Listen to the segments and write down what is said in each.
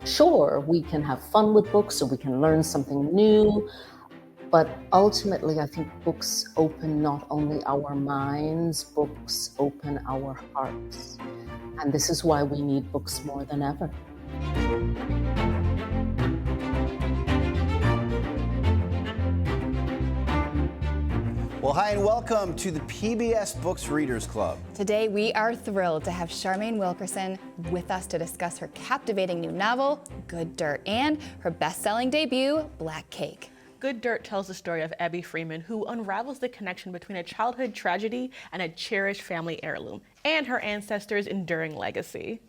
Sure, we can have fun with books or we can learn something new, but ultimately, I think books open not only our minds, books open our hearts. And this is why we need books more than ever. Well, hi and welcome to the PBS Books Readers Club. Today, we are thrilled to have Charmaine Wilkerson with us to discuss her captivating new novel, Good Dirt, and her best-selling debut, Black Cake. Good Dirt tells the story of Abby Freeman, who unravels the connection between a childhood tragedy and a cherished family heirloom, and her ancestors' enduring legacy.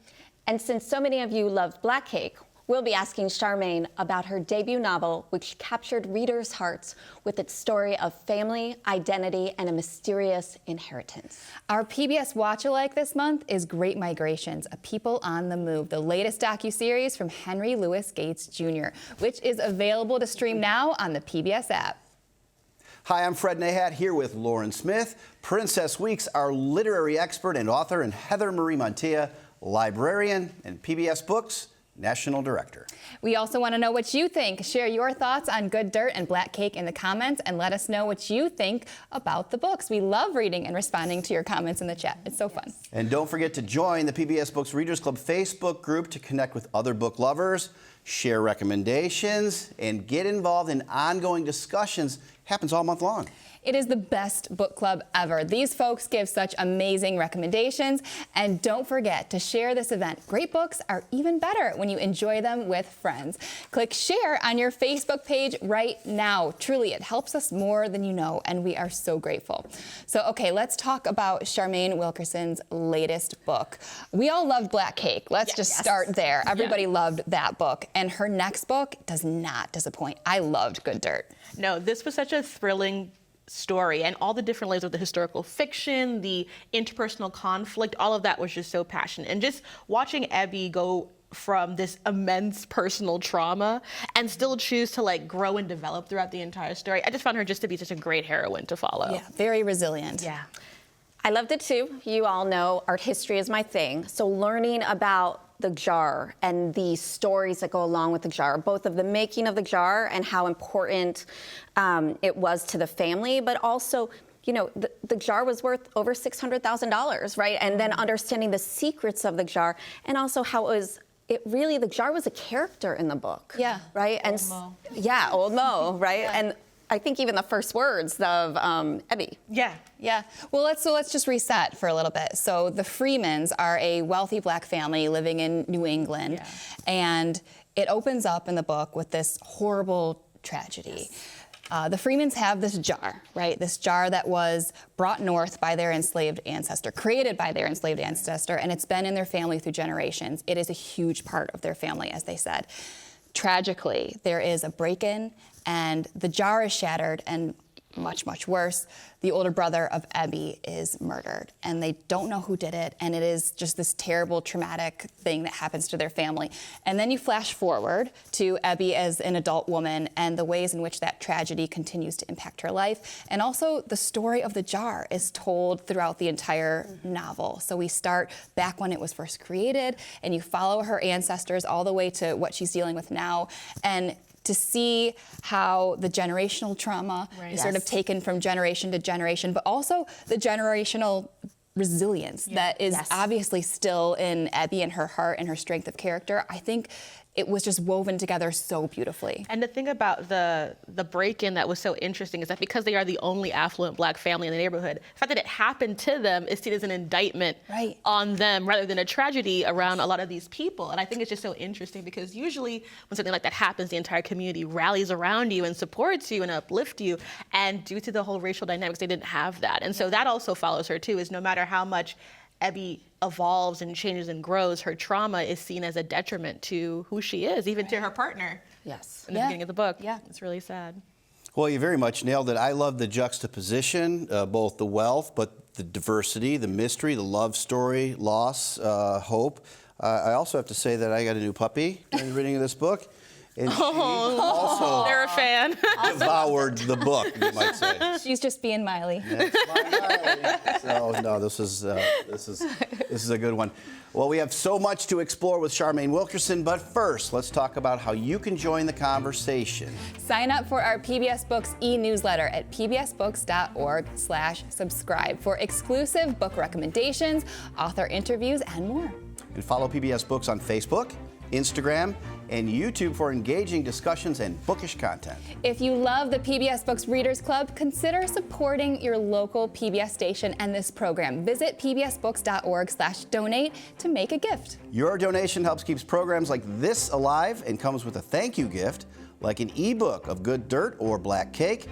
And since so many of you loved Black Cake, we'll be asking Charmaine about her debut novel, which captured readers' hearts with its story of family, identity, and a mysterious inheritance. Our PBS Watch-alike this month is Great Migrations, A People on the Move, the latest docuseries from Henry Louis Gates Jr., which is available to stream now on the PBS app. Hi, I'm Fred Nahat here with Lauren Smith, Princess Weeks, our literary expert and author, and Heather Marie Montilla, librarian and PBS Books National Director. We also want to know what you think. Share your thoughts on Good Dirt and Black Cake in the comments and let us know what you think about the books. We love reading and responding to your comments in the chat. It's so fun. And don't forget to join the PBS Books Readers Club Facebook group to connect with other book lovers, share recommendations, and get involved in ongoing discussions. Happens all month long. It is the best book club ever. These folks give such amazing recommendations. And don't forget to share this event. Great books are even better when you enjoy them with friends. Click share on your Facebook page right now. Truly, it helps us more than you know, and we are so grateful. So, okay, let's talk about Charmaine Wilkerson's latest book. We all loved Black Cake. Let's just start there. Everybody loved that book. And her next book does not disappoint. I loved Good Dirt. No, this was such a thrilling story, and all the different layers of the historical fiction, the interpersonal conflict, all of that was just so passionate. And just watching Abby go from this immense personal trauma and still choose to grow and develop throughout the entire story, I just found her just to be such a great heroine to follow. Yeah, very resilient. Yeah. I loved it too. You all know art history is my thing. So learning about the jar and the stories that go along with the jar, both of the making of the jar and how important it was to the family, but also, you know, the jar was worth over $600,000, right? And then understanding the secrets of the jar, and also how the jar was a character in the book. Yeah. Right? And Old Mo. Yeah, Old Mo, right? Yeah. And I think even the first words of Abby. Yeah. Yeah. Well, let's just reset for a little bit. So the Freemans are a wealthy Black family living in New England, Yeah. and it opens up in the book with this horrible tragedy. The Freemans have this jar, right? This jar that was brought north by their enslaved ancestor, created by their enslaved ancestor, and it's been in their family through generations. It is a huge part of their family, as they said. Tragically, there is a break-in, and the jar is shattered, and much, much worse, the older brother of Abby is murdered, and they don't know who did it, and it is just this terrible, traumatic thing that happens to their family. And then you flash forward to Abby as an adult woman and the ways in which that tragedy continues to impact her life. And also, the story of the jar is told throughout the entire novel. So we start back when it was first created, and you follow her ancestors all the way to what she's dealing with now. And to see how the generational trauma is sort of taken from generation to generation, but also the generational resilience that is obviously still in Abby and her heart and her strength of character. I think it was just woven together so beautifully. And the thing about the break-in that was so interesting is that because they are the only affluent Black family in the neighborhood, the fact that it happened to them is seen as an indictment on them rather than a tragedy around a lot of these people. And I think it's just so interesting because usually when something like that happens, the entire community rallies around you and supports you and uplifts you. And due to the whole racial dynamics, they didn't have that. And so that also follows her too, is no matter how much Abby evolves and changes and grows, her trauma is seen as a detriment to who she is, even to her partner. Yes. In the beginning of the book. Yeah. It's really sad. Well, you very much nailed it. I love the juxtaposition, both the wealth, but the diversity, the mystery, the love story, loss, hope. I also have to say that I got a new puppy during the reading of this book. And she also They're a fan. devoured the book, you might say. She's just being Miley. That's my Miley. So no, this is a good one. Well, we have so much to explore with Charmaine Wilkerson, but first, let's talk about how you can join the conversation. Sign up for our PBS Books e-newsletter at pbsbooks.org/subscribe for exclusive book recommendations, author interviews, and more. And follow PBS Books on Facebook, Instagram, and YouTube for engaging discussions and bookish content. If you love the PBS Books Readers Club, consider supporting your local PBS station and this program. Visit pbsbooks.org/donate to make a gift. Your donation helps keep programs like this alive and comes with a thank you gift, like an ebook of Good Dirt or Black Cake,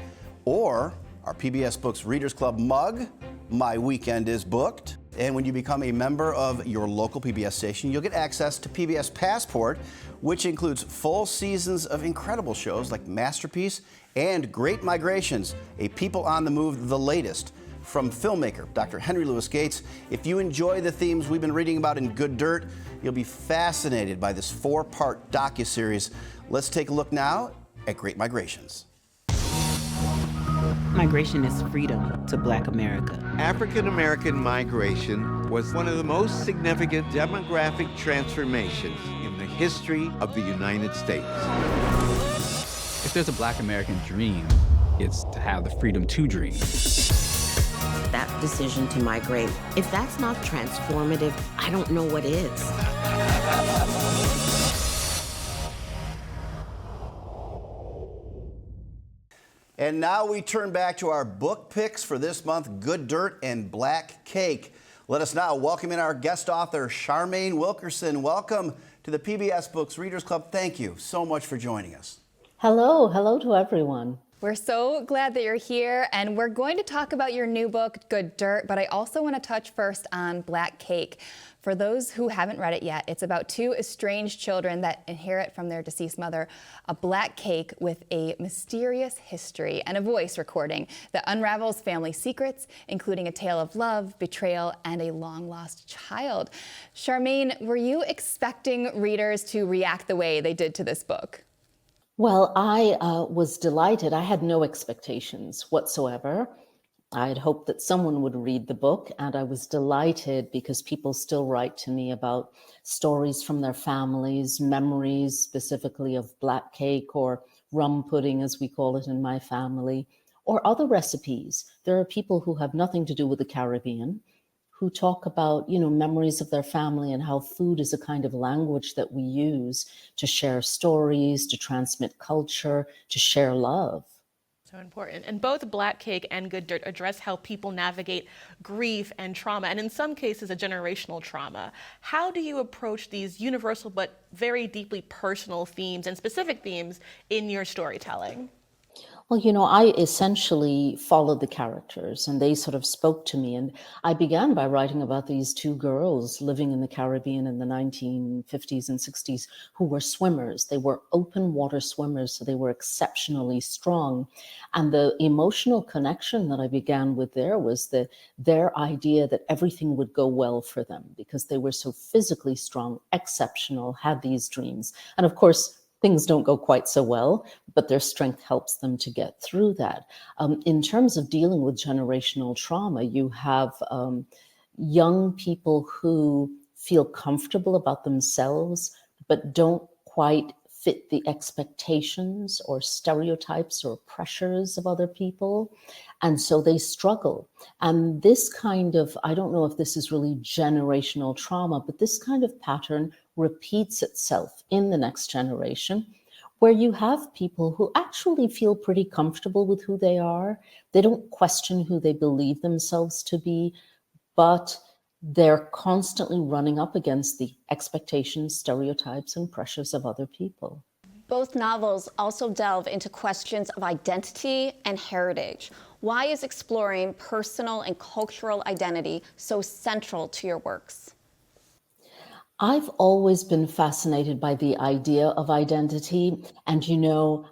or our PBS Books Readers Club mug, My Weekend is Booked. And when you become a member of your local PBS station, you'll get access to PBS Passport, which includes full seasons of incredible shows like Masterpiece and Great Migrations, a People on the Move, the latest from filmmaker Dr. Henry Louis Gates. If you enjoy the themes we've been reading about in Good Dirt, you'll be fascinated by this 4-part docuseries. Let's take a look now at Great Migrations. Migration is freedom to Black America. African American migration was one of the most significant demographic transformations in the history of the United States. If there's a Black American dream, it's to have the freedom to dream. That decision to migrate, if that's not transformative, I don't know what is. And now we turn back to our book picks for this month, Good Dirt and Black Cake. Let us now welcome in our guest author, Charmaine Wilkerson. Welcome to the PBS Books Readers Club. Thank you so much for joining us. Hello to everyone. We're so glad that you're here, and we're going to talk about your new book, Good Dirt, but I also want to touch first on Black Cake. For those who haven't read it yet, it's about 2 estranged children that inherit from their deceased mother a black cake with a mysterious history and a voice recording that unravels family secrets, including a tale of love, betrayal, and a long-lost child. Charmaine, were you expecting readers to react the way they did to this book? Well, I was delighted. I had no expectations whatsoever. I had hoped that someone would read the book, and I was delighted because people still write to me about stories from their families, memories specifically of black cake or rum pudding, as we call it in my family, or other recipes. There are people who have nothing to do with the Caribbean who talk about, memories of their family and how food is a kind of language that we use to share stories, to transmit culture, to share love. So important. And both Black Cake and Good Dirt address how people navigate grief and trauma, and in some cases, a generational trauma. How do you approach these universal but very deeply personal themes and specific themes in your storytelling? Well, I essentially followed the characters and they sort of spoke to me. And I began by writing about these 2 girls living in the Caribbean in the 1950s and 60s who were swimmers. They were open water swimmers, so they were exceptionally strong. And the emotional connection that I began with there was their idea that everything would go well for them because they were so physically strong, exceptional, had these dreams. And of course, things don't go quite so well, but their strength helps them to get through that. In terms of dealing with generational trauma, you have young people who feel comfortable about themselves, but don't quite fit the expectations or stereotypes or pressures of other people. And so they struggle. And this kind of, I don't know if this is really generational trauma, but this kind of pattern repeats itself in the next generation, where you have people who actually feel pretty comfortable with who they are. They don't question who they believe themselves to be, but they're constantly running up against the expectations, stereotypes, and pressures of other people. Both novels also delve into questions of identity and heritage. Why is exploring personal and cultural identity so central to your works? I've always been fascinated by the idea of identity. And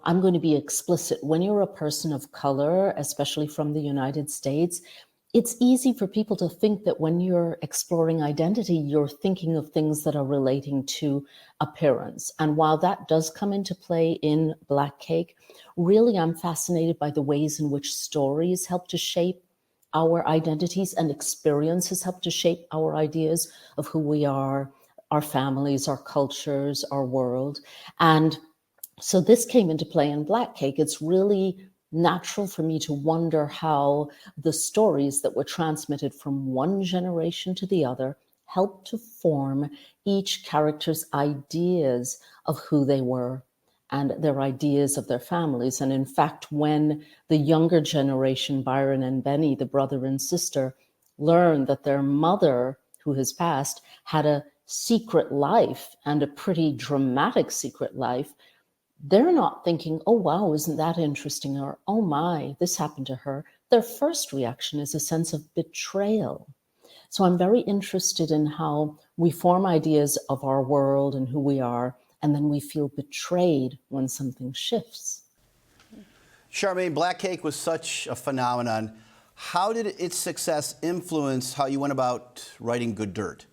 I'm going to be explicit. When you're a person of color, especially from the United States, it's easy for people to think that when you're exploring identity, you're thinking of things that are relating to appearance. And while that does come into play in Black Cake, really I'm fascinated by the ways in which stories help to shape our identities and experiences help to shape our ideas of who we are, our families, our cultures, our world. And so this came into play in Black Cake. It's really natural for me to wonder how the stories that were transmitted from one generation to the other help to form each character's ideas of who they were and their ideas of their families. And in fact, when the younger generation, Byron and Benny, the brother and sister, learned that their mother, who has passed, had a secret life and a pretty dramatic secret life, they're not thinking, oh, wow, isn't that interesting? Or, oh my, this happened to her. Their first reaction is a sense of betrayal. So I'm very interested in how we form ideas of our world and who we are, and then we feel betrayed when something shifts. Charmaine, Black Cake was such a phenomenon. How did its success influence how you went about writing Good Dirt?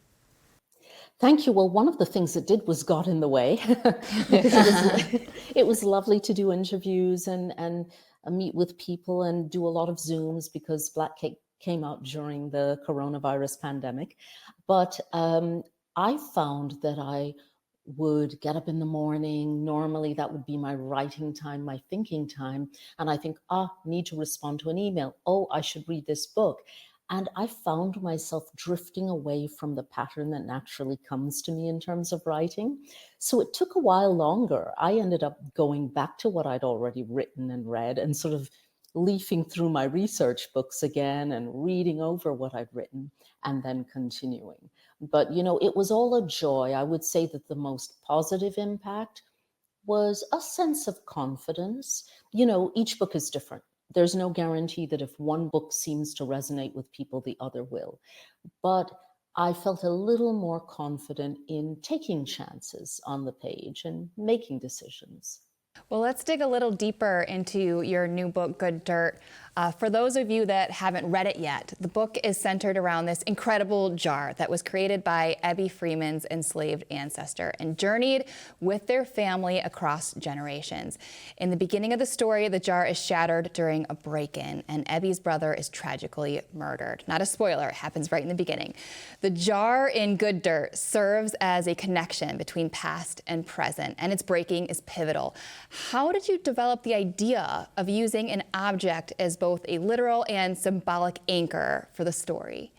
Thank you. Well, one of the things it did was got in the way. Because it was lovely to do interviews and meet with people and do a lot of Zooms because Black Cake came out during the coronavirus pandemic. But I found that I would get up in the morning. Normally that would be my writing time, my thinking time. And I think, need to respond to an email. Oh, I should read this book. And I found myself drifting away from the pattern that naturally comes to me in terms of writing. So it took a while longer. I ended up going back to what I'd already written and read and sort of leafing through my research books again and reading over what I'd written and then continuing. But, it was all a joy. I would say that the most positive impact was a sense of confidence. Each book is different. There's no guarantee that if one book seems to resonate with people, the other will. But I felt a little more confident in taking chances on the page and making decisions. Well, let's dig a little deeper into your new book, Good Dirt. For those of you that haven't read it yet, the book is centered around this incredible jar that was created by Ebby Freeman's enslaved ancestor and journeyed with their family across generations. In the beginning of the story, the jar is shattered during a break-in, and Ebby's brother is tragically murdered. Not a spoiler, it happens right in the beginning. The jar in Good Dirt serves as a connection between past and present, and its breaking is pivotal. How did you develop the idea of using an object as both a literal and symbolic anchor for the story?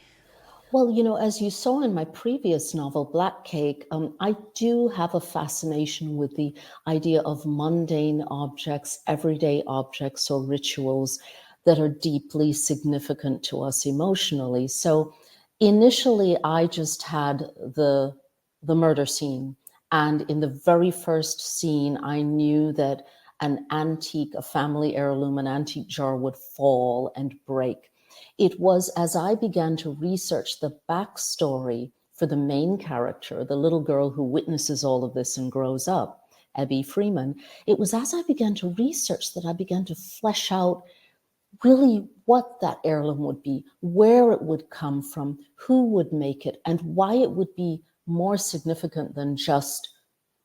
Well, as you saw in my previous novel, Black Cake, I do have a fascination with the idea of mundane objects, everyday objects or rituals that are deeply significant to us emotionally. So initially, I just had the murder scene. And in the very first scene, I knew that an antique, a family heirloom, an antique jar would fall and break. It was as I began to research the backstory for the main character, the little girl who witnesses all of this and grows up, Ebby Freeman, it was as I began to research that I began to flesh out really what that heirloom would be, where it would come from, who would make it, and why it would be more significant than just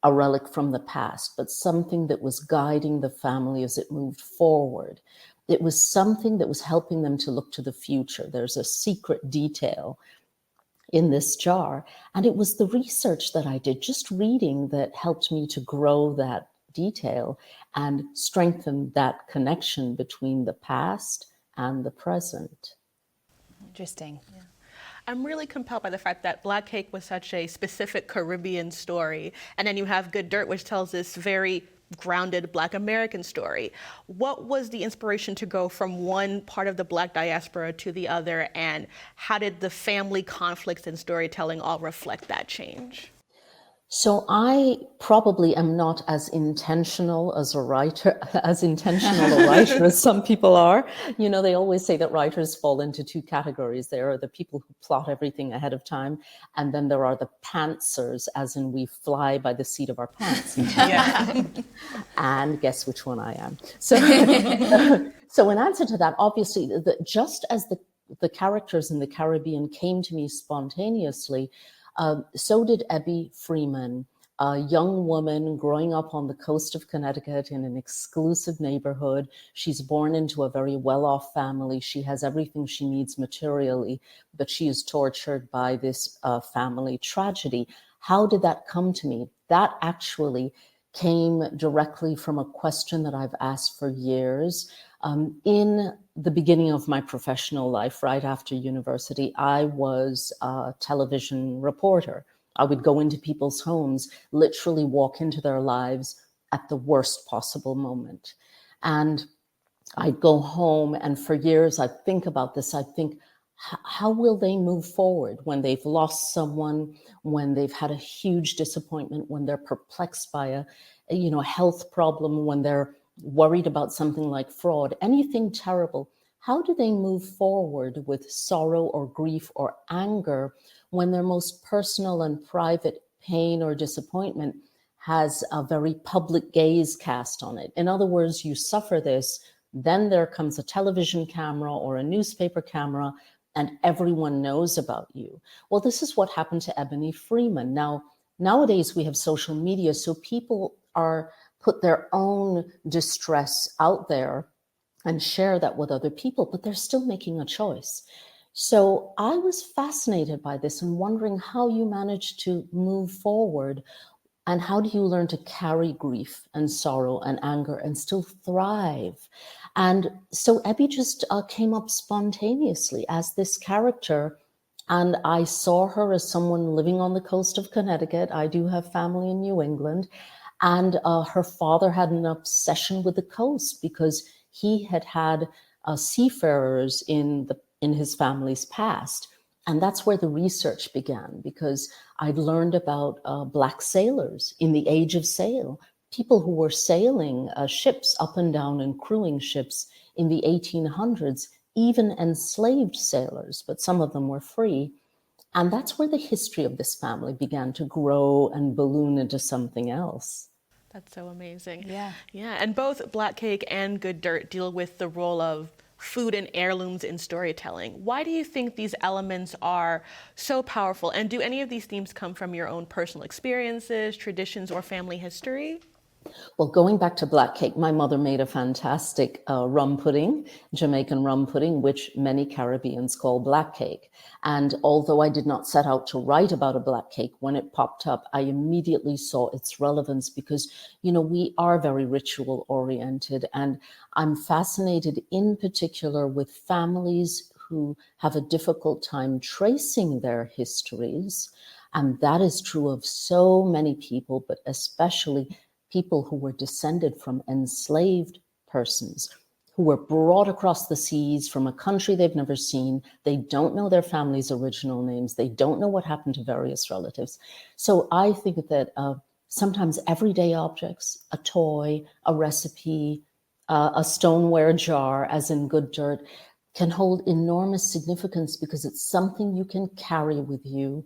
a relic from the past, but something that was guiding the family as it moved forward. It was something that was helping them to look to the future. There's a secret detail in this jar. And it was the research that I did, just reading, that helped me to grow that detail and strengthen that connection between the past and the present. Interesting. Yeah. I'm really compelled by the fact that Black Cake was such a specific Caribbean story, and then you have Good Dirt, which tells this very grounded Black American story. What was the inspiration to go from one part of the Black diaspora to the other, and how did the family conflicts and storytelling all reflect that change? So I probably am not as intentional as a writer as some people are. They always say that writers fall into two categories. There are the people who plot everything ahead of time, and then there are the pantsers, as in we fly by the seat of our pants. Yeah. And guess which one I am. So in answer to that, obviously, just as the characters in the Caribbean came to me spontaneously, so did Ebby Freeman, a young woman growing up on the coast of Connecticut in an exclusive neighborhood. She's born into a very well-off family. She has everything she needs materially, but she is tortured by this family tragedy. How did that come to me? That actually came directly from a question that I've asked for years. In the beginning of my professional life, right after university, I was a television reporter. I would go into people's homes, literally walk into their lives at the worst possible moment. And I'd go home, and for years I'd think about this. I'd think, how will they move forward when they've lost someone, when they've had a huge disappointment, when they're perplexed by a health problem, when they're worried about something like fraud, anything terrible? How do they move forward with sorrow or grief or anger when their most personal and private pain or disappointment has a very public gaze cast on it? In other words, you suffer this, then there comes a television camera or a newspaper camera, and everyone knows about you. Well, this is what happened to Ebony Freeman. Now, nowadays we have social media, so people put their own distress out there and share that with other people, but they're still making a choice. So I was fascinated by this and wondering how you manage to move forward, and how do you learn to carry grief and sorrow and anger and still thrive? And so Ebby just came up spontaneously as this character, and I saw her as someone living on the coast of Connecticut. I do have family in New England, and her father had an obsession with the coast because he had had seafarers in his family's past. And that's where the research began, because I'd learned about Black sailors in the age of sail, people who were sailing ships up and down and crewing ships in the 1800s, even enslaved sailors, but some of them were free. And that's where the history of this family began to grow and balloon into something else. That's so amazing. Yeah. Yeah. And both Black Cake and Good Dirt deal with the role of food and heirlooms in storytelling. Why do you think these elements are so powerful? And do any of these themes come from your own personal experiences, traditions, or family history? Well, going back to Black Cake, my mother made a fantastic rum pudding, Jamaican rum pudding, which many Caribbeans call black cake. And although I did not set out to write about a black cake, when it popped up, I immediately saw its relevance because, we are very ritual oriented. And I'm fascinated in particular with families who have a difficult time tracing their histories. And that is true of so many people, but especially people who were descended from enslaved persons who were brought across the seas from a country they've never seen. They don't know their family's original names. They don't know what happened to various relatives. So I think that sometimes everyday objects, a toy, a recipe, a stoneware jar, as in Good Dirt, can hold enormous significance because it's something you can carry with you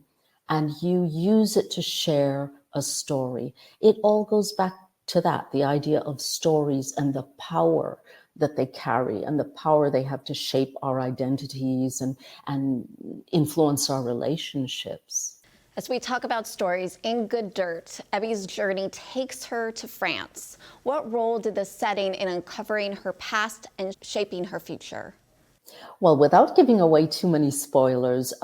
and you use it to share a story. It all goes back to that, the idea of stories and the power that they carry and the power they have to shape our identities and influence our relationships. As we talk about stories in Good Dirt, Ebby's journey takes her to France. What role did the setting in uncovering her past and shaping her future? Well, without giving away too many spoilers,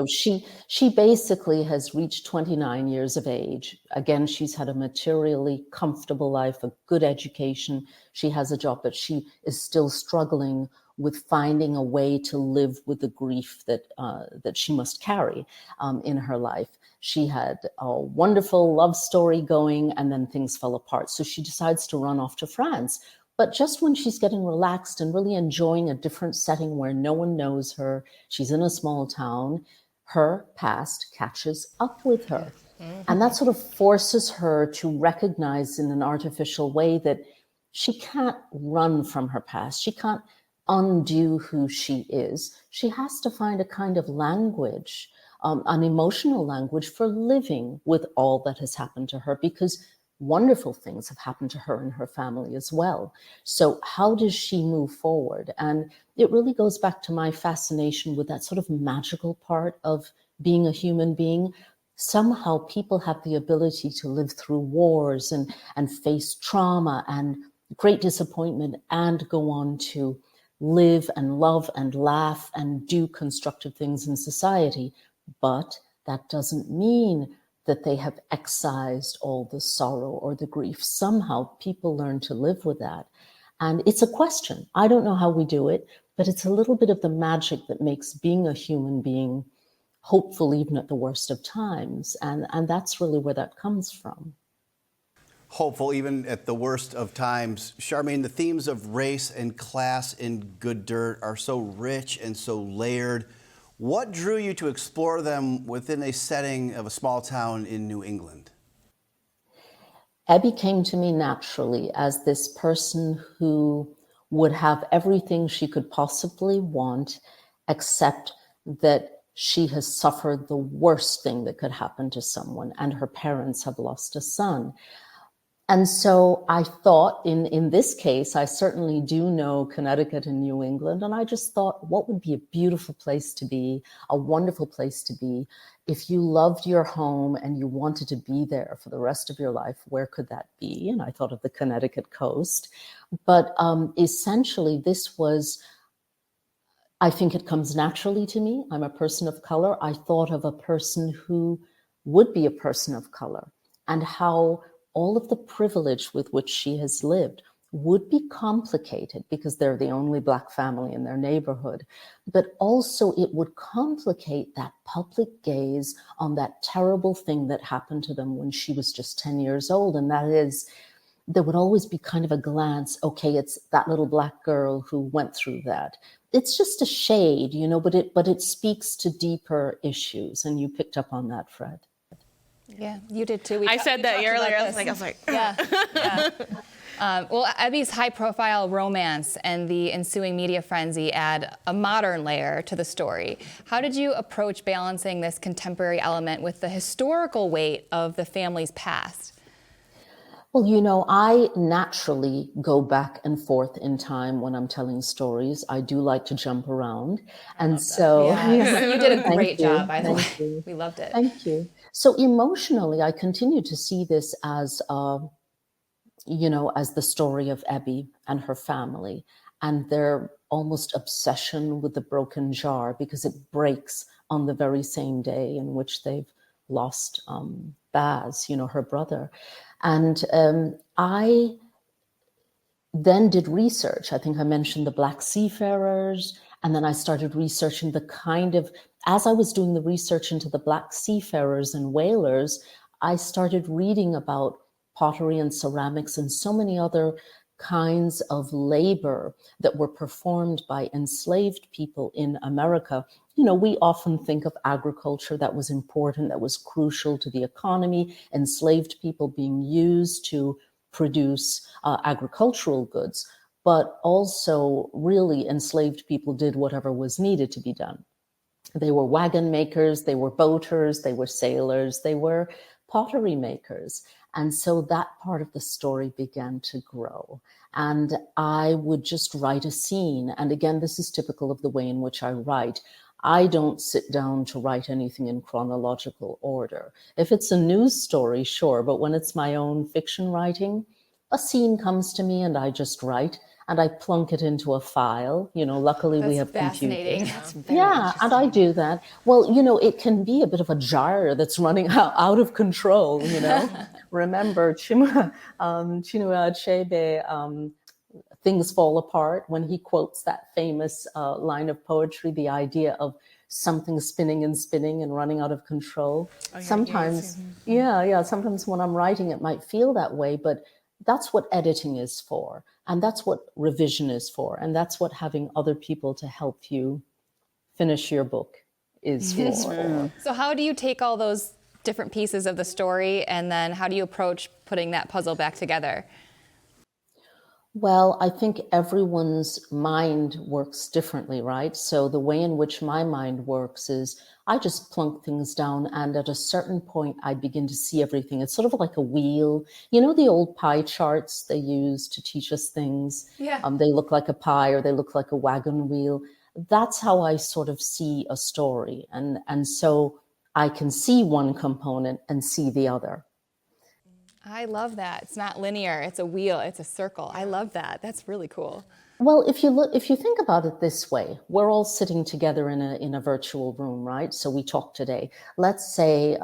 she basically has reached 29 years of age. Again, she's had a materially comfortable life, a good education. She has a job, but she is still struggling with finding a way to live with the grief that she must carry in her life. She had a wonderful love story going, and then things fell apart. So she decides to run off to France. But just when she's getting relaxed and really enjoying a different setting where no one knows her, she's in a small town, her past catches up with her. Mm-hmm. And that sort of forces her to recognize in an artificial way that she can't run from her past. She can't undo who she is. She has to find a kind of language, an emotional language for living with all that has happened to her, because wonderful things have happened to her and her family as well. So how does she move forward? And it really goes back to my fascination with that sort of magical part of being a human being. Somehow people have the ability to live through wars and face trauma and great disappointment and go on to live and love and laugh and do constructive things in society. But that doesn't mean that they have excised all the sorrow or the grief. Somehow people learn to live with that. And it's a question. I don't know how we do it, but it's a little bit of the magic that makes being a human being hopeful even at the worst of times. And that's really where that comes from. Hopeful even at the worst of times. Charmaine, the themes of race and class in Good Dirt are so rich and so layered. What drew you to explore them within a setting of a small town in New England? Abby came to me naturally as this person who would have everything she could possibly want, except that she has suffered the worst thing that could happen to someone, and her parents have lost a son. And so I thought, in this case, I certainly do know Connecticut and New England, and I just thought, what would be a beautiful place to be, a wonderful place to be? If you loved your home and you wanted to be there for the rest of your life, where could that be? And I thought of the Connecticut coast. But essentially, this was, I think it comes naturally to me. I'm a person of color. I thought of a person who would be a person of color and how all of the privilege with which she has lived would be complicated because they're the only Black family in their neighborhood. But also it would complicate that public gaze on that terrible thing that happened to them when she was just 10 years old. And that is, there would always be kind of a glance, okay, it's that little Black girl who went through that. It's just a shade, you know, but it speaks to deeper issues. And you picked up on that, Fred. Yeah, you did too. I said that earlier. I was like, yeah. Well, Abby's high-profile romance and the ensuing media frenzy add a modern layer to the story. How did you approach balancing this contemporary element with the historical weight of the family's past? Well, you know, I naturally go back and forth in time when I'm telling stories. I do like to jump around. And so you did a great job, by the way. You. We loved it. Thank you. So emotionally, I continue to see this as, you know, as the story of Abby and her family and their almost obsession with the broken jar, because it breaks on the very same day in which they've lost Baz, you know, her brother. And I then did research. I think I mentioned the Black seafarers, and then I started researching the kind of, as I was doing the research into the Black seafarers and whalers, I started reading about pottery and ceramics and so many other kinds of labor that were performed by enslaved people in America. You know, we often think of agriculture that was important, that was crucial to the economy, enslaved people being used to produce agricultural goods, but also really enslaved people did whatever was needed to be done. They were wagon makers, they were boaters, they were sailors, they were pottery makers. And so that part of the story began to grow. And I would just write a scene. And again, this is typical of the way in which I write. I don't sit down to write anything in chronological order. If it's a news story, sure, but when it's my own fiction writing, a scene comes to me and I just write and I plunk it into a file. You know, luckily we have computers. Yeah, and I do that. Well, you know, it can be a bit of a jar that's running out of control, you know. Remember Chinua Achebe, Things Fall Apart, when he quotes that famous line of poetry, the idea of something spinning and running out of control. Sometimes when I'm writing, it might feel that way, but that's what editing is for. And that's what revision is for. And that's what having other people to help you finish your book is for. So how do you take all those different pieces of the story and then how do you approach putting that puzzle back together? Well, I think everyone's mind works differently, right? So the way in which my mind works is I just plunk things down, and at a certain point, I begin to see everything. It's sort of like a wheel. You know, the old pie charts they use to teach us things? Yeah. They look like a pie or they look like a wagon wheel. That's how I sort of see a story. And so I can see one component and see the other. I love that. It's not linear. It's a wheel. It's a circle. I love that. That's really cool. Well, if you think about it this way, we're all sitting together in a virtual room, right? So we talk today. Let's say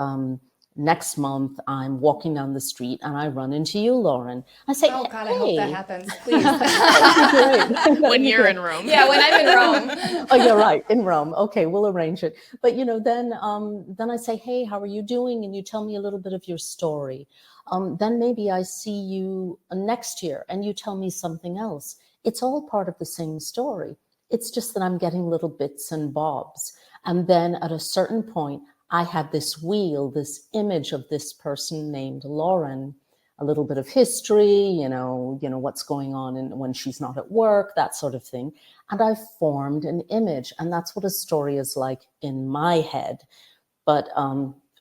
next month I'm walking down the street and I run into you, Lauren. I say, Oh God, hey. I hope that happens. Please. When you're in Rome. Yeah, when I'm in Rome. Oh, you're right, in Rome. Okay, we'll arrange it. But then I say, hey, how are you doing? And you tell me a little bit of your story. Then maybe I see you next year and you tell me something else. It's all part of the same story. It's just that I'm getting little bits and bobs. And then at a certain point, I have this wheel, this image of this person named Lauren, a little bit of history, what's going on when she's not at work, that sort of thing. And I've formed an image. And that's what a story is like in my head. But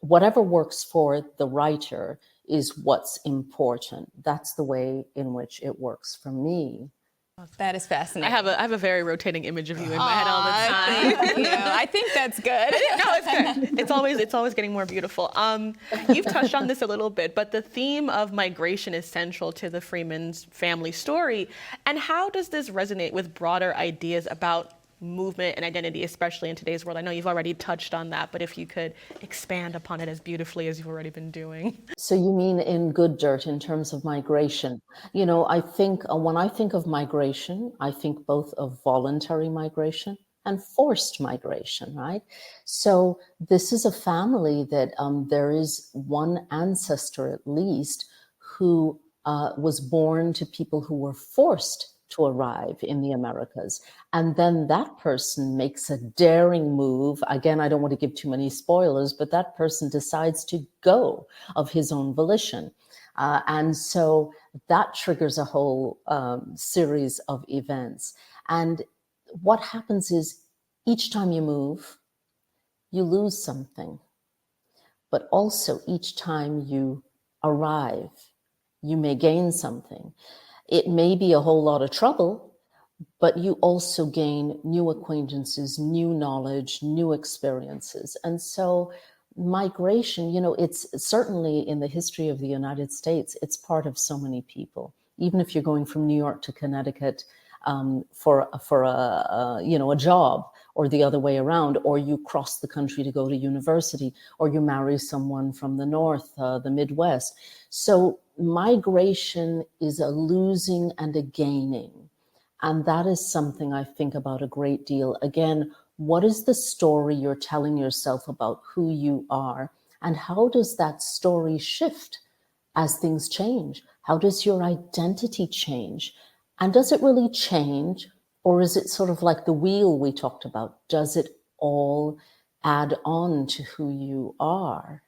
whatever works for the writer is what's important. That's the way in which it works for me. That is fascinating. I have a very rotating image of you in my head all the time. Thank you. I think that's good. No, it's good. It's always getting more beautiful. You've touched on this a little bit, but the theme of migration is central to the Freeman's family story. And how does this resonate with broader ideas about movement and identity, especially in today's world? I know you've already touched on that, but if you could expand upon it as beautifully as you've already been doing. So you mean in Good Dirt in terms of migration? I think when I think of migration, I think both of voluntary migration and forced migration, right? So this is a family that there is one ancestor at least who was born to people who were forced to arrive in the Americas. And then that person makes a daring move. Again, I don't want to give too many spoilers, but that person decides to go of his own volition. And so that triggers a whole series of events. And what happens is each time you move, you lose something. But also each time you arrive, you may gain something. It may be a whole lot of trouble, but you also gain new acquaintances, new knowledge, new experiences. And so migration, it's certainly in the history of the United States, it's part of so many people. Even if you're going from New York to Connecticut for a job, or the other way around, or you cross the country to go to university, or you marry someone from the North, the Midwest. So migration is a losing and a gaining. And that is something I think about a great deal. Again, what is the story you're telling yourself about who you are? And how does that story shift as things change? How does your identity change? And does it really change? Or is it sort of like the wheel we talked about? Does it all add on to who you are?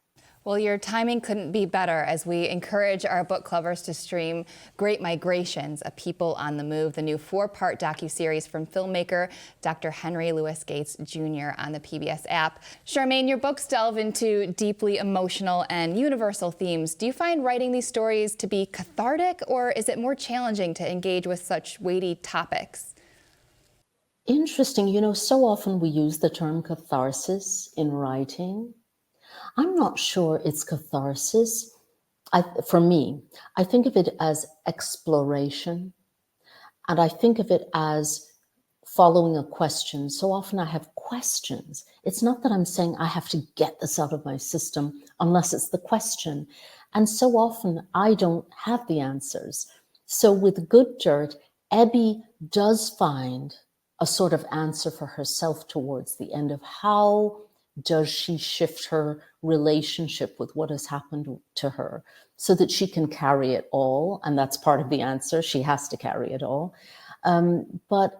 Well, your timing couldn't be better as we encourage our book lovers to stream Great Migrations, A People on the Move, the new 4-part docuseries from filmmaker Dr. Henry Louis Gates Jr. on the PBS app. Charmaine, your books delve into deeply emotional and universal themes. Do you find writing these stories to be cathartic, or is it more challenging to engage with such weighty topics? Interesting. So often we use the term catharsis in writing. I'm not sure it's catharsis. For me, I think of it as exploration, and I think of it as following a question. So often I have questions. It's not that I'm saying I have to get this out of my system unless it's the question. And so often I don't have the answers. So with Good Dirt, Ebby does find a sort of answer for herself towards the end of how does she shift her relationship with what has happened to her so that she can carry it all. And that's part of the answer. She has to carry it all. But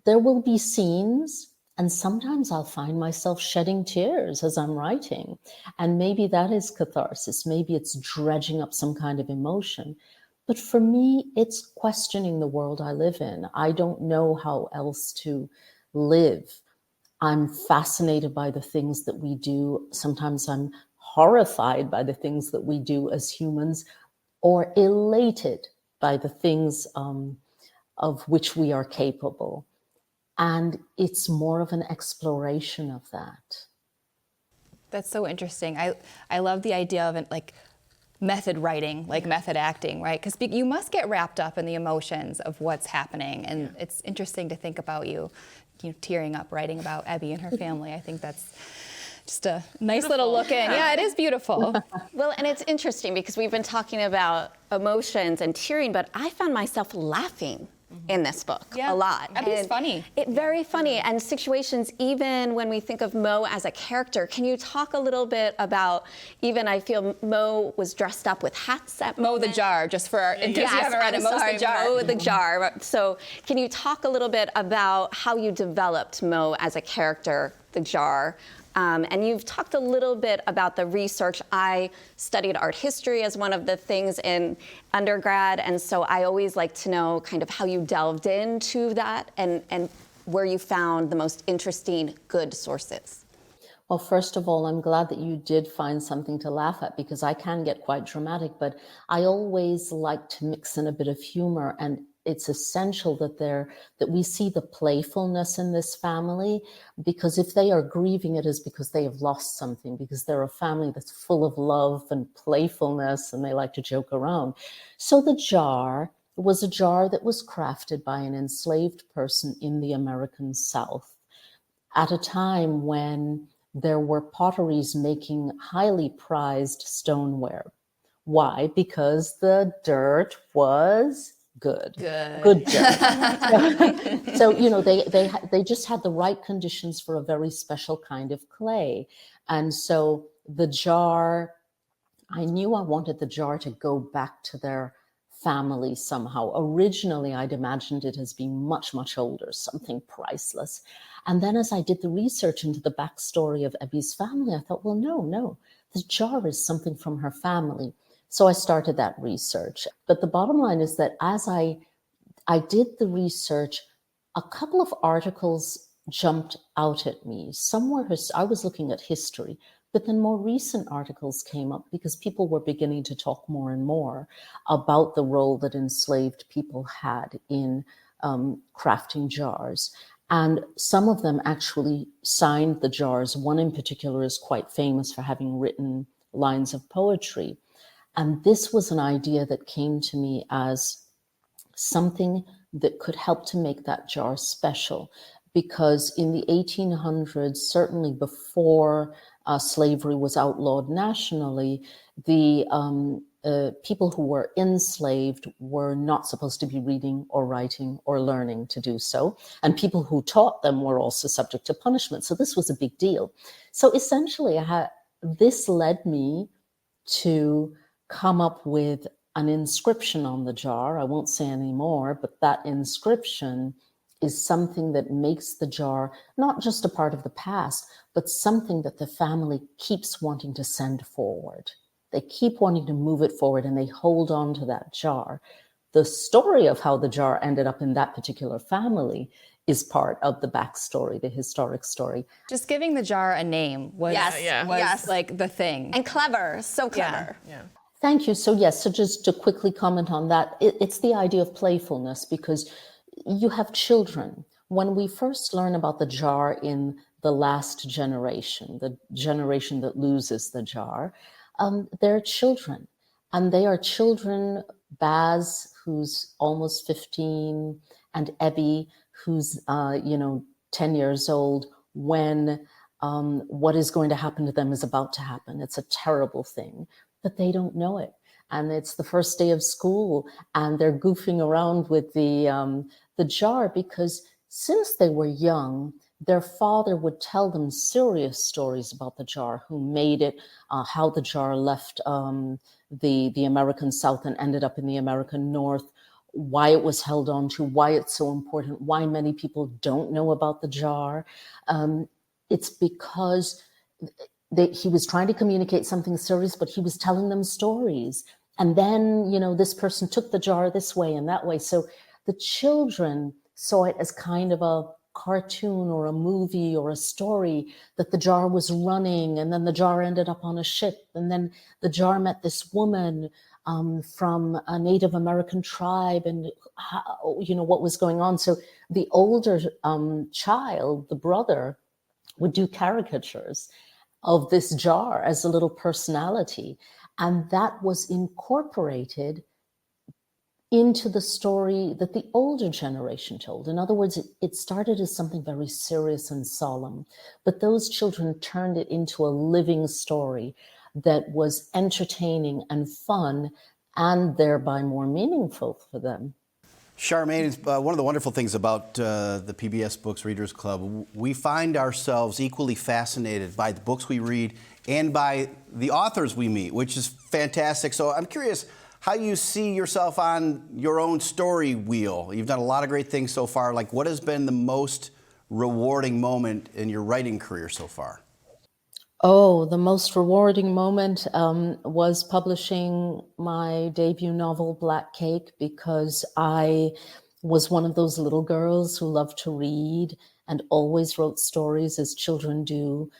there will be scenes, and sometimes I'll find myself shedding tears as I'm writing. And maybe that is catharsis. Maybe it's dredging up some kind of emotion. But for me, it's questioning the world I live in. I don't know how else to live. I'm fascinated by the things that we do. Sometimes I'm horrified by the things that we do as humans, or elated by the things of which we are capable. And it's more of an exploration of that. That's so interesting. I love the idea of like method writing, like method acting, right? Because you must get wrapped up in the emotions of what's happening. And it's interesting to think about you tearing up writing about Ebby and her family. I think that's just a nice little look in. Yeah, it is beautiful. Well, and it's interesting because we've been talking about emotions and tearing, but I found myself laughing in this book a lot. Ebby's funny. Very funny. And situations, even when we think of Mo as a character, can you talk a little bit about, even I feel Mo was dressed up with hats at Mo the Jar, just for, in case you haven't read it, Mo's the Jar. Mo the Jar. So can you talk a little bit about how you developed Mo as a character, the Jar? And you've talked a little bit about the research. I studied art history as one of the things in undergrad, and so I always like to know kind of how you delved into that and where you found the most interesting, good sources. Well, first of all, I'm glad that you did find something to laugh at, because I can get quite dramatic, but I always like to mix in a bit of humor, and it's essential that we see the playfulness in this family, because if they are grieving, it is because they have lost something, because they're a family that's full of love and playfulness, and they like to joke around. So the jar was a jar that was crafted by an enslaved person in the American South at a time when there were potteries making highly prized stoneware. Why? Because the dirt was good dirt. So they just had the right conditions for a very special kind of clay. And so the jar, I knew I wanted the jar to go back to their family somehow. Originally, I'd imagined it as being much, much older, something priceless. And then as I did the research into the backstory of Ebby's family, I thought, well, no, the jar is something from her family. So I started that research. But the bottom line is that as I did the research, a couple of articles jumped out at me. I was looking at history, but then more recent articles came up because people were beginning to talk more and more about the role that enslaved people had in crafting jars. And some of them actually signed the jars. One in particular is quite famous for having written lines of poetry. And this was an idea that came to me as something that could help to make that jar special. Because in the 1800s, certainly before slavery was outlawed nationally, the people who were enslaved were not supposed to be reading or writing or learning to do so. And people who taught them were also subject to punishment. So this was a big deal. So essentially, this led me to come up with an inscription on the jar. I won't say any more, but that inscription is something that makes the jar not just a part of the past, but something that the family keeps wanting to send forward. They keep wanting to move it forward, and they hold on to that jar. The story of how the jar ended up in that particular family is part of the backstory, the historic story. Just giving the jar a name was like the thing. And clever, so clever. Yeah. Thank you. So yes, so just to quickly comment on that, it's the idea of playfulness, because you have children. When we first learn about the jar in the last generation, the generation that loses the jar, they're children. And they are children, Baz, who's almost 15, and Ebby, who's 10 years old, when what is going to happen to them is about to happen. It's a terrible thing, but they don't know it. And it's the first day of school, and they're goofing around with the jar, because since they were young, their father would tell them serious stories about the jar, who made it, how the jar left the American South and ended up in the American North, why it was held on to, why it's so important, why many people don't know about the jar. It's because he was trying to communicate something serious, but he was telling them stories. And then, this person took the jar this way and that way. So the children saw it as kind of a cartoon or a movie or a story, that the jar was running and then the jar ended up on a ship. And then the jar met this woman from a Native American tribe, and what was going on. So the older child, the brother, would do caricatures of this jar as a little personality. And that was incorporated into the story that the older generation told. In other words, it started as something very serious and solemn, but those children turned it into a living story that was entertaining and fun, and thereby more meaningful for them. Charmaine, one of the wonderful things about the PBS Books Readers Club, we find ourselves equally fascinated by the books we read and by the authors we meet, which is fantastic. So I'm curious how you see yourself on your own story wheel. You've done a lot of great things so far. Like, what has been the most rewarding moment in your writing career so far? Oh, the most rewarding moment was publishing my debut novel, Black Cake, because I was one of those little girls who loved to read and always wrote stories, as children do.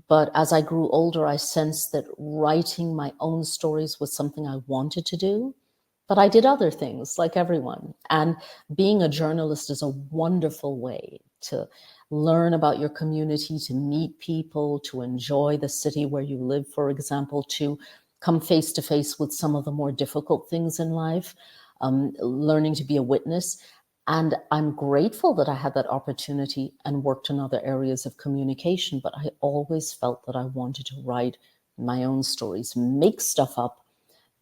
But as I grew older, I sensed that writing my own stories was something I wanted to do. But I did other things, like everyone. And being a journalist is a wonderful way to learn about your community, to meet people, to enjoy the city where you live, for example, to come face to face with some of the more difficult things in life, learning to be a witness. And I'm grateful that I had that opportunity and worked in other areas of communication, but I always felt that I wanted to write my own stories, make stuff up,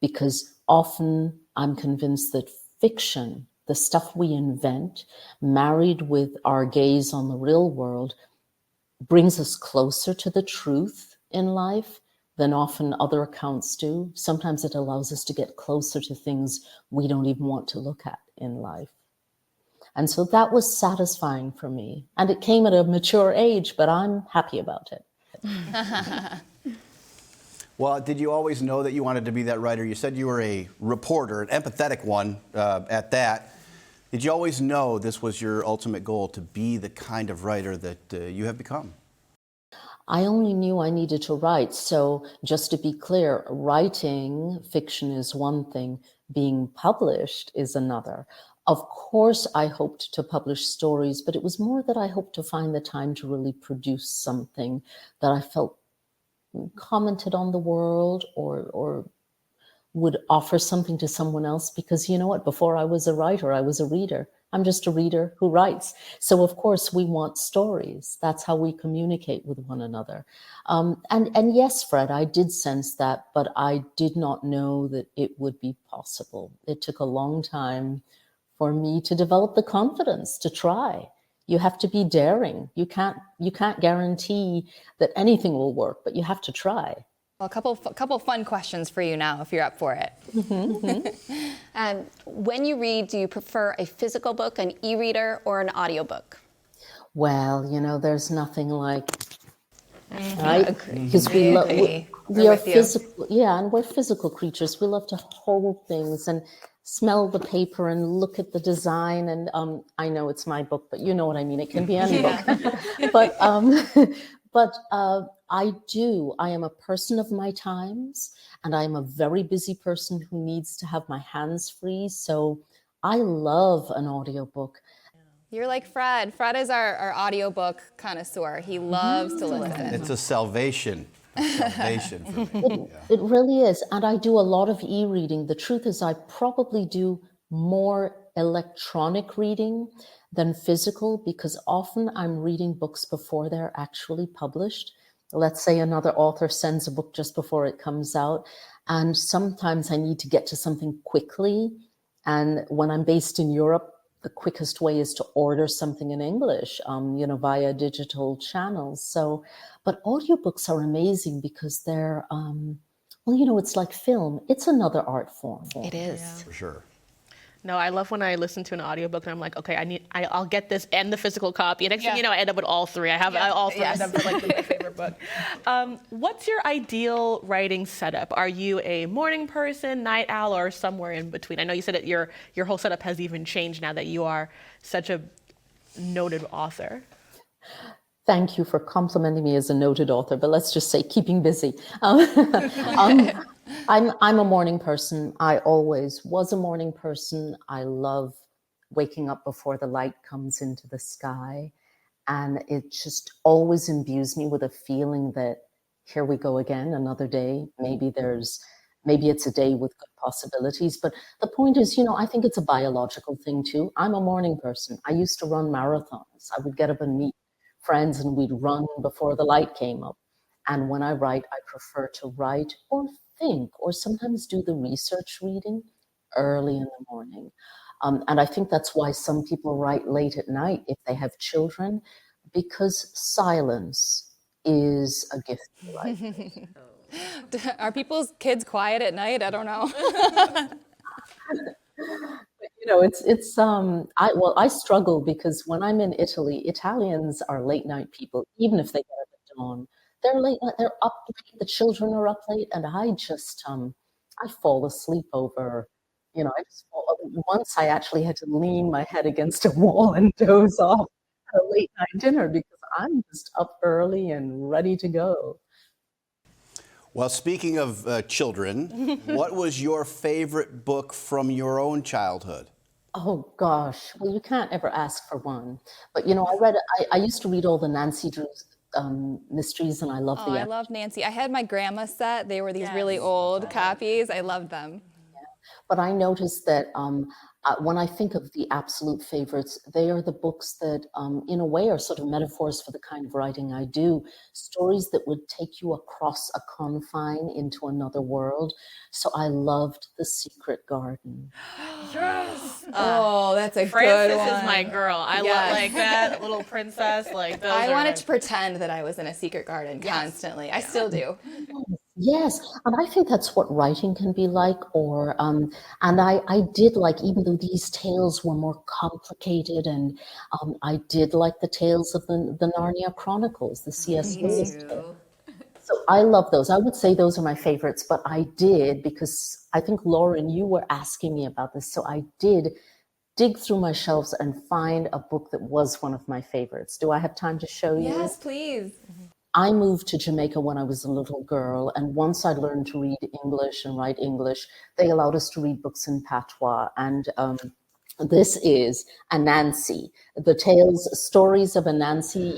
because often I'm convinced that fiction, the stuff we invent, married with our gaze on the real world, brings us closer to the truth in life than often other accounts do. Sometimes it allows us to get closer to things we don't even want to look at in life. And so that was satisfying for me. And it came at a mature age, but I'm happy about it. Well, did you always know that you wanted to be that writer? You said you were a reporter, an empathetic one at that. Did you always know this was your ultimate goal, to be the kind of writer that you have become? I only knew I needed to write. So just to be clear, writing fiction is one thing, being published is another. Of course, I hoped to publish stories, but it was more that I hoped to find the time to really produce something that I felt commented on the world or would offer something to someone else. Because you know what, before I was a writer, I was a reader. I'm just a reader who writes. So of course we want stories. That's how we communicate with one another. And yes, Fred, I did sense that, but I did not know that it would be possible. It took a long time for me to develop the confidence to try. You have to be daring. You can't guarantee that anything will work, but you have to try. Well, a couple fun questions for you now, if you're up for it. When you read, do you prefer a physical book, an e-reader, or an audiobook? Well, there's nothing like, right? Because we are physical, and we're physical creatures. We love to hold things and smell the paper and look at the design. And I know it's my book, but you know what I mean. It can be any book. But I am a person of my times, and I am a very busy person who needs to have my hands free. So I love an audiobook. You're like Fred. Fred is our audiobook connoisseur. He loves to listen. It's a salvation. Salvation for me. It really is. And I do a lot of e-reading. The truth is, I probably do more electronic reading than physical, because often I'm reading books before they're actually published. Let's say another author sends a book just before it comes out, and sometimes I need to get to something quickly. And when I'm based in Europe, the quickest way is to order something in English, via digital channels. So, but audiobooks are amazing because they're, it's like film. It's another art form. It is. For sure. No, I love when I listen to an audiobook and I'm like, okay, I'll get this and the physical copy. And next thing you know, I end up with all three. I have all three of them for like my favorite book. What's your ideal writing setup? Are you a morning person, night owl, or somewhere in between? I know you said that your whole setup has even changed now that you are such a noted author. Thank you for complimenting me as a noted author, but let's just say keeping busy. I'm a morning person. I always was a morning person. I love waking up before the light comes into the sky. And it just always imbues me with a feeling that here we go again, another day. Maybe it's a day with good possibilities. But the point is, I think it's a biological thing too. I'm a morning person. I used to run marathons. I would get up and meet friends and we'd run before the light came up. And when I write, I prefer to write or think or sometimes do the research reading early in the morning. And I think that's why some people write late at night if they have children, because silence is a gift to life. Are people's kids quiet at night? I don't know. I struggle because when I'm in Italy, Italians are late night people, even if they get up at dawn. They're late night, they're up late, the children are up late, and I just, I fall asleep over, once I actually had to lean my head against a wall and doze off at a late night dinner because I'm just up early and ready to go. Well, speaking of children, what was your favorite book from your own childhood? Oh gosh, well, you can't ever ask for one. But I used to read all the Nancy Drew mysteries, and I love I love Nancy. I had my grandma set. They were these really old copies. I loved them. But I noticed that when I think of the absolute favorites, they are the books that, in a way, are sort of metaphors for the kind of writing I do. Stories that would take you across a confine into another world. So I loved The Secret Garden. Yes. Oh, that's a Frances good one. is my girl. I love like that little princess. Like those I wanted to pretend that I was in a secret garden constantly. I still do. Yes, and I think that's what writing can be like. And I did like, even though these tales were more complicated, and I did like the tales of the Narnia Chronicles, the C.S. Lewis tales. So I love those. I would say those are my favorites, but I did, because I think, Lauren, you were asking me about this, so I did dig through my shelves and find a book that was one of my favorites. Do I have time to show you? Yes, please. I moved to Jamaica when I was a little girl, and once I learned to read English and write English, they allowed us to read books in patois. And this is Anansi, the stories of Anansi.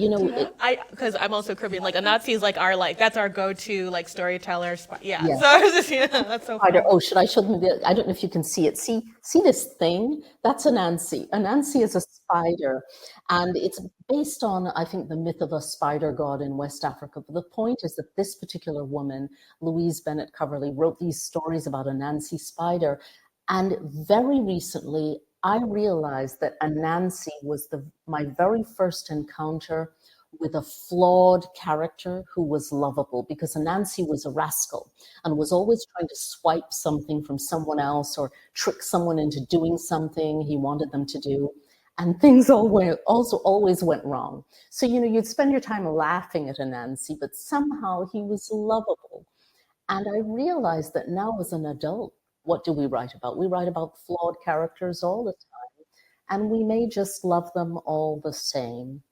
Because I'm also Caribbean. Like Anansi is like that's our go-to like storyteller. Yeah. Yeah. So that's so funny. Oh, should I show them? I don't know if you can see it. See this thing? That's Anansi. Anansi is a spider, and it's based on, I think, the myth of a spider god in West Africa. But the point is that this particular woman, Louise Bennett Coverley, wrote these stories about Anansi spider, and very recently I realized that Anansi was my very first encounter with a flawed character who was lovable, because Anansi was a rascal and was always trying to swipe something from someone else or trick someone into doing something he wanted them to do. And things always went wrong. So, you'd spend your time laughing at Anansi, but somehow he was lovable. And I realized that now as an adult, what do we write about? We write about flawed characters all the time, and we may just love them all the same.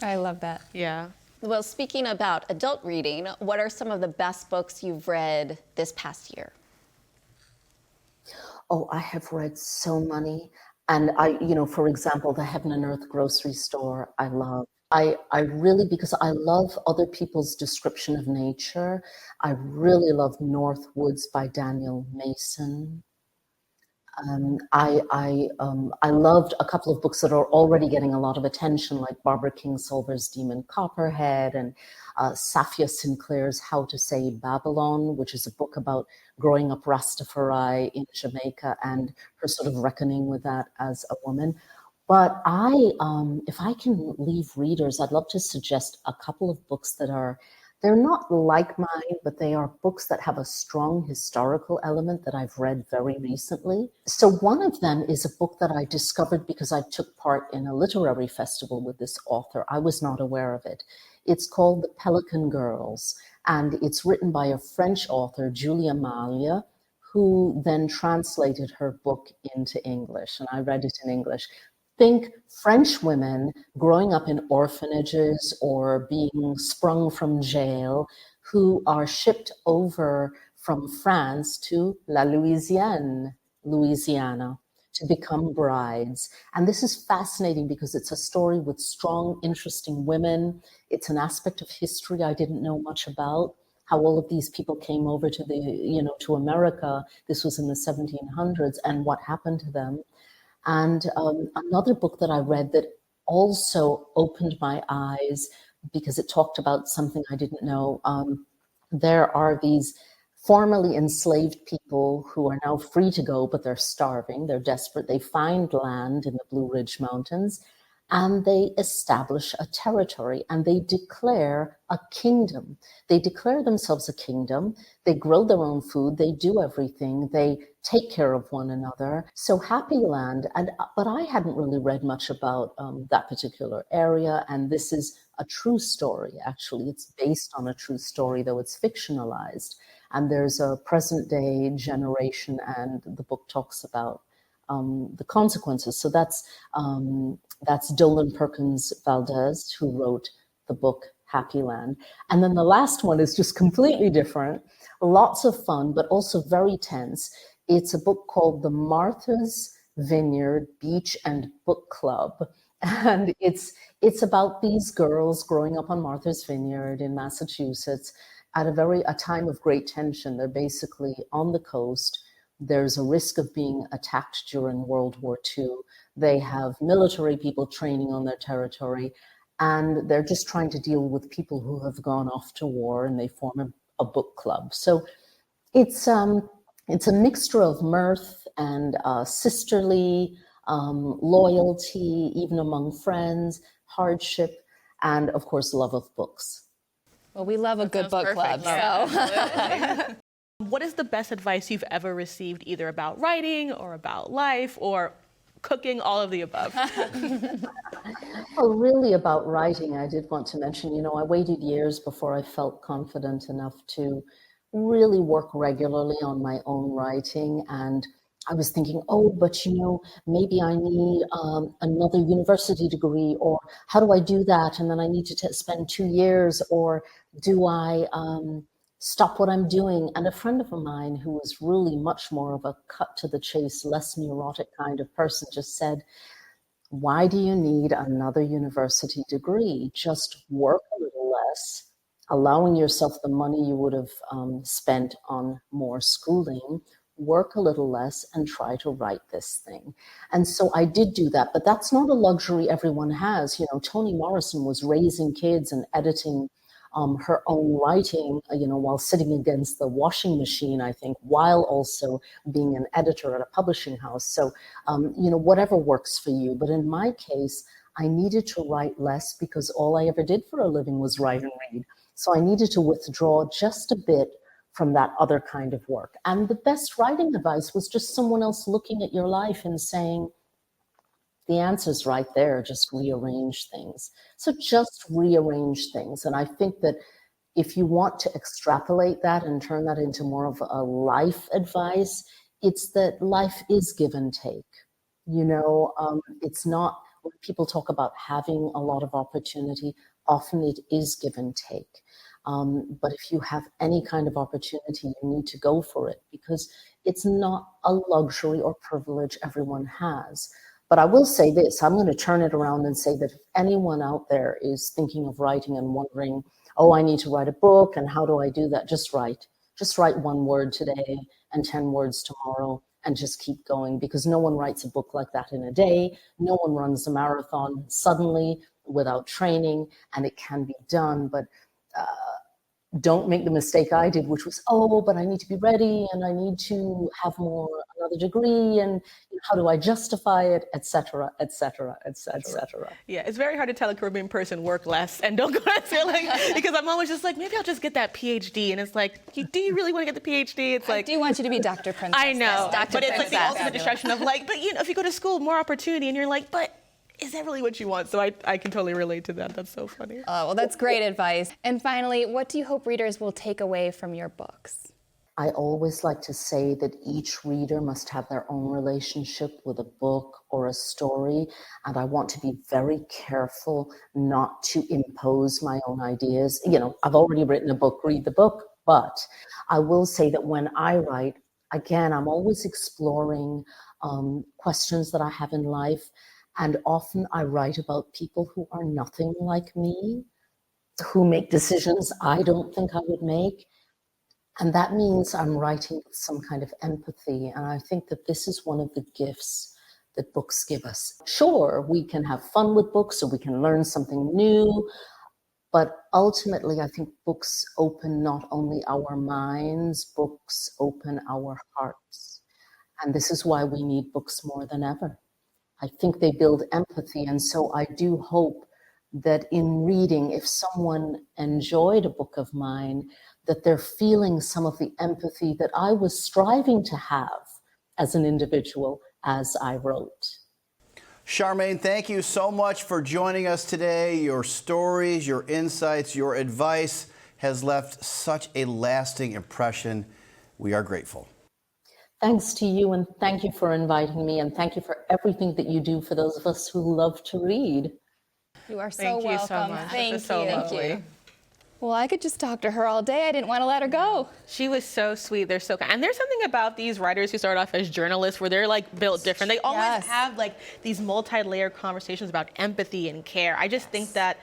I love that. Yeah. Well, speaking about adult reading, what are some of the best books you've read this past year? Oh, I have read so many. And for example, the Heaven and Earth grocery store, I love. I really, because I love other people's description of nature, I really love North Woods by Daniel Mason. I loved a couple of books that are already getting a lot of attention, like Barbara Kingsolver's Demon Copperhead, and Safia Sinclair's How to Say Babylon, which is a book about growing up Rastafari in Jamaica and her sort of reckoning with that as a woman. But if I can leave readers, I'd love to suggest a couple of books that They're not like mine, but they are books that have a strong historical element that I've read very recently. So one of them is a book that I discovered because I took part in a literary festival with this author. I was not aware of it. It's called The Pelican Girls, and it's written by a French author, Julia Malia, who then translated her book into English, and I read it in English. Think French women growing up in orphanages or being sprung from jail who are shipped over from France to Louisiana, to become brides. And this is fascinating because it's a story with strong, interesting women. It's an aspect of history I didn't know much about, how all of these people came over to to America. This was in the 1700s, and what happened to them. And another book that I read that also opened my eyes because it talked about something I didn't know. There are these formerly enslaved people who are now free to go, but they're starving, they're desperate. They find land in the Blue Ridge Mountains, and they establish a territory, and they declare a kingdom. They declare themselves a kingdom. They grow their own food. They do everything. They take care of one another. So Happy Land, but I hadn't really read much about that particular area, and this is a true story, actually. It's based on a true story, though it's fictionalized. And there's a present day generation, and the book talks about the consequences. So that's Dolan Perkins Valdez, who wrote the book Happy Land. And then the last one is just completely different, lots of fun, but also very tense. It's a book called The Martha's Vineyard Beach and Book Club. And it's about these girls growing up on Martha's Vineyard in Massachusetts at a time of great tension. They're basically on the coast. There's a risk of being attacked during World War II. They have military people training on their territory, and they're just trying to deal with people who have gone off to war, and they form a book club. So it's a mixture of mirth and sisterly loyalty, even among friends, hardship, and of course, love of books. Well, we love a good book club, so. What is the best advice you've ever received, either about writing or about life or cooking, all of the above? Well, really about writing, I did want to mention, I waited years before I felt confident enough to really work regularly on my own writing. And I was thinking, but maybe I need another university degree, or how do I do that? And then I need to spend 2 years, or do I stop what I'm doing? And a friend of mine who was really much more of a cut to the chase, less neurotic kind of person just said, why do you need another university degree? Just work a little less, allowing yourself the money you would have spent on more schooling, work a little less and try to write this thing. And so I did do that, but that's not a luxury everyone has. Toni Morrison was raising kids and editing her own writing, while sitting against the washing machine, I think, while also being an editor at a publishing house. So, whatever works for you. But in my case, I needed to write less because all I ever did for a living was write and read. So I needed to withdraw just a bit from that other kind of work. And the best writing advice was just someone else looking at your life and saying, the answer's right there, just rearrange things. So just rearrange things. And I think that if you want to extrapolate that and turn that into more of a life advice, it's that life is give and take. It's not, when people talk about having a lot of opportunity, often it is give and take. But if you have any kind of opportunity, you need to go for it, because it's not a luxury or privilege everyone has. But I will say this, I'm going to turn it around and say that if anyone out there is thinking of writing and wondering, I need to write a book, and how do I do that? Just write. Just write 1 word today and 10 words tomorrow, and just keep going, because no one writes a book like that in a day. No one runs a marathon suddenly without training, and it can be done. But don't make the mistake I did, which was, but I need to be ready, and I need to have another degree, and how do I justify it, etc., etc., etc. Yeah, it's very hard to tell a Caribbean person work less and don't go to school, like, because I'm always just like, maybe I'll just get that PhD, and it's like, do you really want to get the PhD? It's like, I do want you to be Dr. Princess. I know, Yes, Dr. but it's like the Princess. ultimate distraction of like, but if you go to school, more opportunity, and you're like, but is that really what you want? So I can totally relate to that. That's so funny. Well, that's great advice. And finally, what do you hope readers will take away from your books? I always like to say that each reader must have their own relationship with a book or a story, and I want to be very careful not to impose my own ideas. I've already written a book, read the book, but I will say that when I write, again, I'm always exploring questions that I have in life, and often I write about people who are nothing like me, who make decisions I don't think I would make. And that means I'm writing with some kind of empathy. And I think that this is one of the gifts that books give us. Sure, we can have fun with books or we can learn something new. But ultimately, I think books open not only our minds, books open our hearts. And this is why we need books more than ever. I think they build empathy. And so I do hope that in reading, if someone enjoyed a book of mine, that they're feeling some of the empathy that I was striving to have as an individual as I wrote. Charmaine, thank you so much for joining us today. Your stories, your insights, your advice has left such a lasting impression. We are grateful. Thanks to you, and thank you for inviting me, and thank you for everything that you do for those of us who love to read. You are so Thank welcome. you so much. Thank This is so you. lovely. Well, I could just talk to her all day. I didn't want to let her go. She was so sweet. They're so kind. And there's something about these writers who start off as journalists where they're like built different. They always Yes. have like these multi-layered conversations about empathy and care. I just think that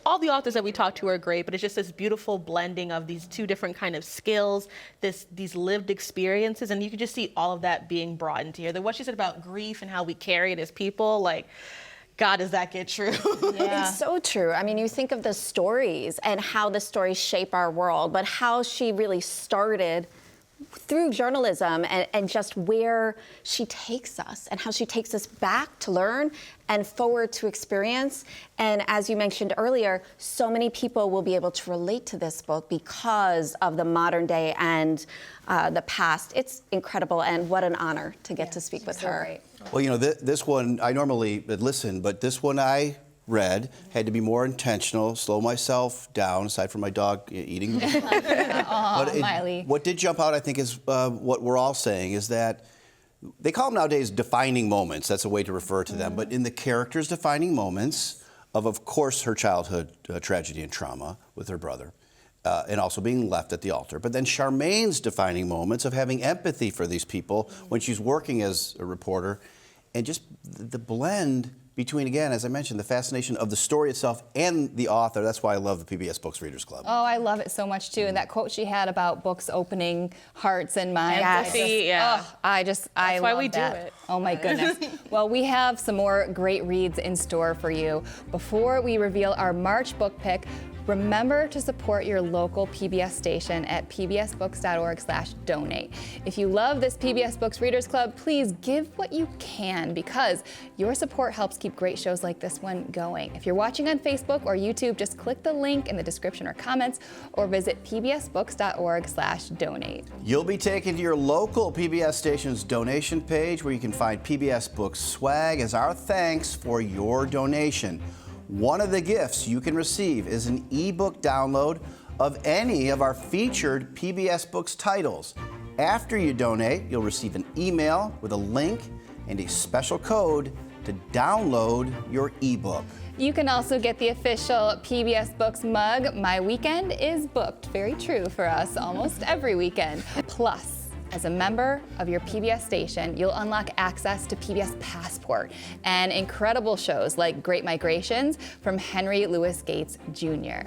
all the authors that we talk to are great, but it's just this beautiful blending of these two different kind of skills, these lived experiences, and you can just see all of that being brought into here. What she said about grief and how we carry it as people, like, God, does that get true? Yeah. It's so true. I mean, you think of the stories and how the stories shape our world, but how she really started through journalism and just where she takes us and how she takes us back to learn and forward to experience. And as you mentioned earlier, so many people will be able to relate to this book because of the modern day and the past. It's incredible, and what an honor to get to speak with her. Great. Well, this one, I normally listen, but this one I read had to be more intentional, slow myself down, aside from my dog eating. Aw, Miley. What did jump out, I think, is what we're all saying, is that they call them nowadays defining moments. That's a way to refer to them. But in the characters' defining moments of course, her childhood tragedy and trauma with her brother, and also being left at the altar. But then Charmaine's defining moments of having empathy for these people when she's working as a reporter, and just the blend between, again, as I mentioned, the fascination of the story itself and the author. That's why I love the PBS Books Readers Club. Oh, I love it so much too. And that quote she had about books opening hearts and minds. Empathy, yeah. I That's love why we that. do it. Oh my goodness. Well, we have some more great reads in store for you. Before we reveal our March book pick, remember to support your local PBS station at pbsbooks.org/donate. If you love this PBS Books Readers Club, please give what you can, because your support helps keep great shows like this one going. If you're watching on Facebook or YouTube, just click the link in the description or comments, or visit pbsbooks.org/donate. You'll be taken to your local PBS station's donation page, where you can find PBS Books swag as our thanks for your donation. One of the gifts you can receive is an ebook download of any of our featured PBS Books titles. After you donate, you'll receive an email with a link and a special code to download your ebook. You can also get the official PBS Books mug. My weekend is booked. Very true for us almost every weekend. Plus, as a member of your PBS station, you'll unlock access to PBS Passport and incredible shows like Great Migrations from Henry Louis Gates Jr.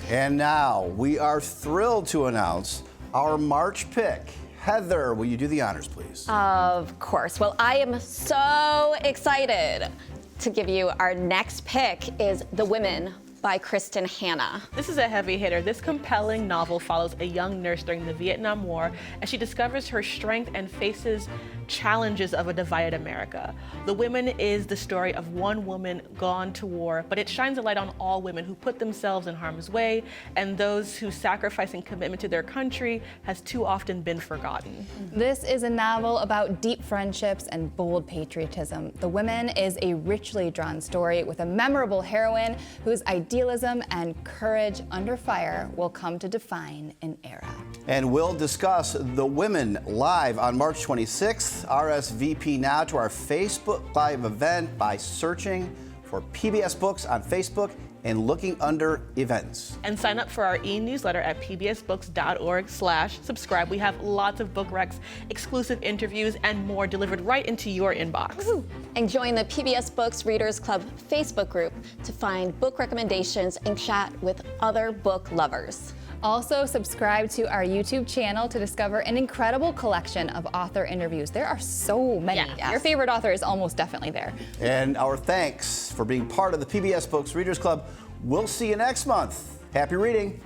And now we are thrilled to announce our March pick. Heather, will you do the honors, please? Of course. Well, I am so excited to give you our next pick is The Women by Kristen Hanna. This is a heavy hitter. This compelling novel follows a young nurse during the Vietnam War as she discovers her strength and faces challenges of a divided America. The Women is the story of one woman gone to war, but it shines a light on all women who put themselves in harm's way and those whose sacrifice and commitment to their country has too often been forgotten. This is a novel about deep friendships and bold patriotism. The Women is a richly drawn story with a memorable heroine whose idealism and courage under fire will come to define an era. And we'll discuss The Women live on March 26th. RSVP now to our Facebook Live event by searching for PBS Books on Facebook and looking under events. And sign up for our e-newsletter at pbsbooks.org/subscribe. We have lots of book recs, exclusive interviews, and more delivered right into your inbox. Woo-hoo. And join the PBS Books Readers Club Facebook group to find book recommendations and chat with other book lovers. Also, subscribe to our YouTube channel to discover an incredible collection of author interviews. There are so many. Yeah. Your favorite author is almost definitely there. And our thanks for being part of the PBS Books Readers Club. We'll see you next month. Happy reading.